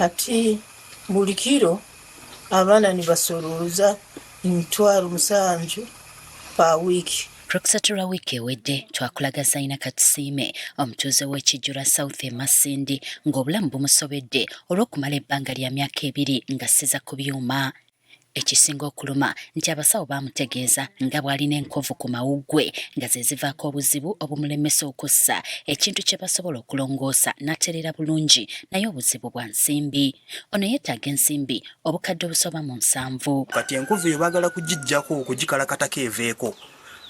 ati buli kiro abaana ne basolooza 7,000 pa wiiki. Tukusatura wiiki ewedde twakulaga Zaina Katusiime omutuuze w'ekijjula South e Masindi ng'obulamu bumusobedde olw'okumala ebbanga lya myaka 2 ng'assiza ku byuma. Ekisinga okuluma nti abasawo baamutegeeza nga bw'alina enkovu ku mawuggwe nga ze zivaako obuzibu obumulemesa okussa ekintu kye basobola okulongoosa n'aterera bulungi naye obuzibu bwa nsimbi. Ono yeetaaga ensimbi obukadde obusoba mu 7. Kati enkovu eyo baagala kugijjako okugikalakatako eveeko.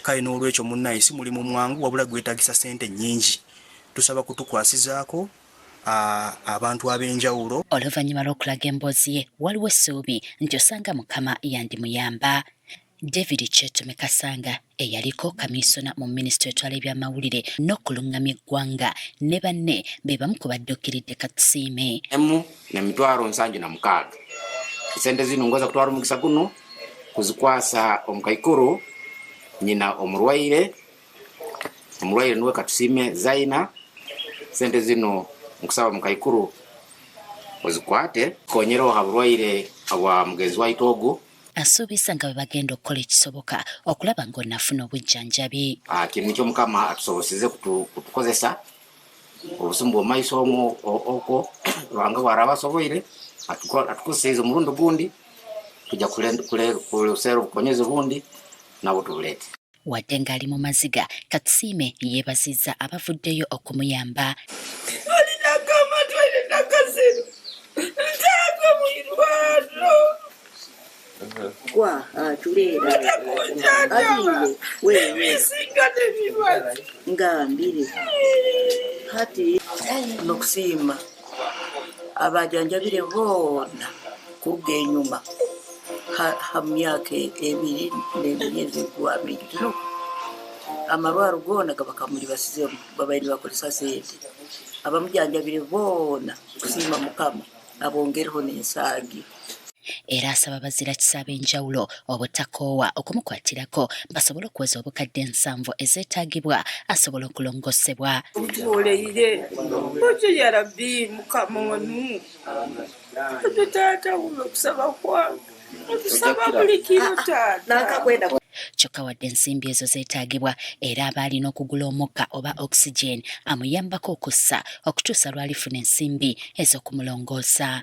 Kale n'olwekyo munnaye si mulimu mwangu wabula gwetaagisa ssente nnyingi. Tusaba kutukwasizaako abantu ab'enjawulo. Oluvannyuma lw'okulaga emboozi ye waliwo essuubi nti osanga Mukama yandimuyamba. David Kyetume Kasanga eyaliko kamisona mu minisitule etwala ebyamawulire n'okulungamya eggwanga ne banne be bamu ku badduukiridde Katusiime. Emitwalo 76 sente zino ngoza kutwala omukisa guno kuzikwasa omukaikuru nyina omulwaire niwe Katusiime Zaina. Sente zino nkusaba mukaikuru ozikwate konyereho habulwaire abwa mugenzi wa Itogo. Asuubisa nga bwe bagenda okukola ekisoboka okulaba ng'onafuna obujjanjabi. Kintu ky'Omukama atusoboseze kutukozesa obusumu bw'omaiso okwo lwanga bw'araba asoboire atukozeseize omulundi gundi tujja kuleesera obukonyezi bundi nabwo tubuleete. Wadde ng'ali mu maziga, Katusiime yeebazizza abavuddeyo okumuyamba. Olinako amatwale nakazero ntaako mwirwano kwa tuleera bisinga tebibazi ngambire hati nokusiima abajanjabire boona kuruga enyuma ha myaka 2 n'emyezi 2 amarwaro goona gabakamuli basize babaire bakolesa sente abamujanjabire boona kusiima Mukama abongereho n'ensaagi. Era asaba abazira kisa ab'enjawulo obutakoowa okumukwatirako basobole okuweza obukadde 7 ezeetaagibwa asobola okulongosebwa. Tuwoleire ojo ya Rabbi Mukama wanu ojo taata wulo okusaba kwange okusaba buli kiro taata. Kyokka wadde ensimbi ezo zeetaagibwa era abaalina okugula omukka oba oxygen amuyambako okussa okutuusa lw'alifuna ensimbi ez'okumulongoosa.